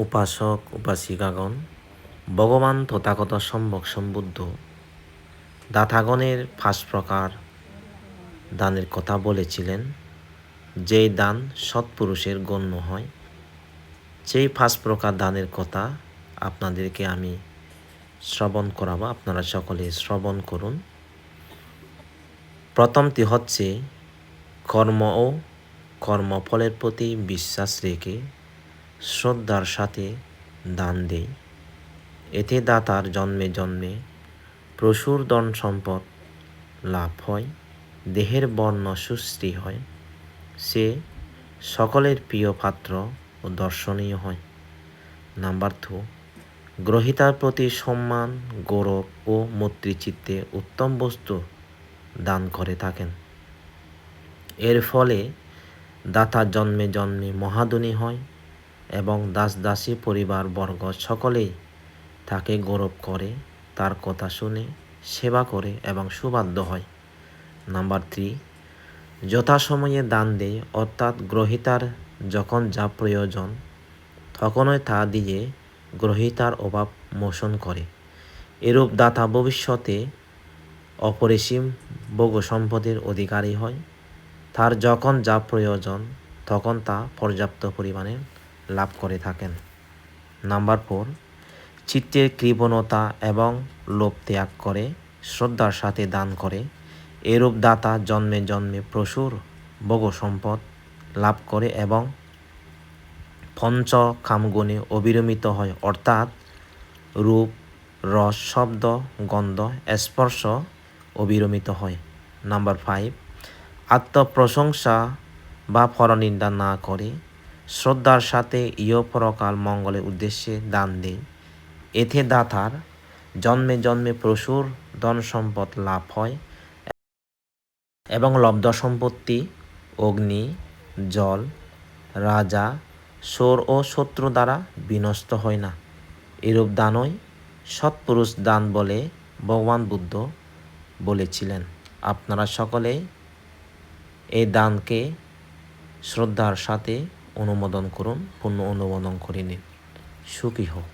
উপাসক উপাসিকাগণ, ভগবান তথাগত সম্যক সম্বুদ্ধ দাতাগণের 5 প্রকার দানের কথা বলেছিলেন। যেই দান সৎপুরুষের গণ্য হয়, সেই 5 প্রকার দানের কথা আপনাদেরকে আমি শ্রবণ করাবো। আপনারা সকলে শ্রবণ করুন। প্রথমটি হচ্ছে কর্ম ও কর্মফলের প্রতি বিশ্বাস রেখে শ্রদ্ধার সাথে দান দেয়। এতে দাতার জন্মে জন্মে প্রচুর ধন সম্পদ লাভ হয়, দেহের বর্ণ সুশ্রী হয়, সে সকলের প্রিয় পাত্র ও দর্শনীয় হয়। নাম্বার 2, গ্রহীতার প্রতি সম্মান, গৌরব ও মৈত্রীচিত্তে উত্তম বস্তু দান করে থাকেন। এর ফলে দাতা জন্মে জন্মে মহাধনী হয় এবং দাস দাসী পরিবার বর্গ সকলেই তাকে গৌরব করে, তার কথা শুনে সেবা করে এবং সুবাধ্য হয়। নাম্বার 3, যথাসময়ে দান দেয়, অর্থাৎ গ্রহীতার যখন যা প্রয়োজন তখনই তা দিয়ে গ্রহীতার অভাব মোচন করে। এরূপ দাতা ভবিষ্যতে অপরিসীম ভোগ সম্পদের অধিকারী হয়। তার যখন যা প্রয়োজন তখন তা পর্যাপ্ত পরিমাণে লাভ করে থাকেন। নাম্বার 4, চিত্তের কৃপণতা এবং লোভ ত্যাগ করে শ্রদ্ধার সাথে দান করে। এরূপ দাতা জন্মে জন্মে প্রচুর ভোগ সম্পদ লাভ করে এবং পঞ্চ কামগুণে অবিরমিত হয়, অর্থাৎ রূপ, রস, শব্দ, গন্ধ, স্পর্শ অবিরমিত হয়। নাম্বার 5, আত্মপ্রশংসা বা পরনিন্দা না করে শ্রদ্ধার সাথে ইহ পরকাল মঙ্গলের উদ্দেশ্যে দান দেয়। এতে দাতার জন্মে জন্মে প্রচুর ধন সম্পদ লাভ হয় এবং লব্ধ সম্পত্তি অগ্নি, জল, রাজা, সোর ও শত্রু দ্বারা বিনষ্ট হয় না। এরূপ দানই সৎপুরুষ দান বলে ভগবান বুদ্ধ বলেছিলেন। আপনারা সকলে এই দানকে শ্রদ্ধার সাথে অনুমোদন করুন, পূর্ণ অনুমোদন করে নিন। সুখী হোক।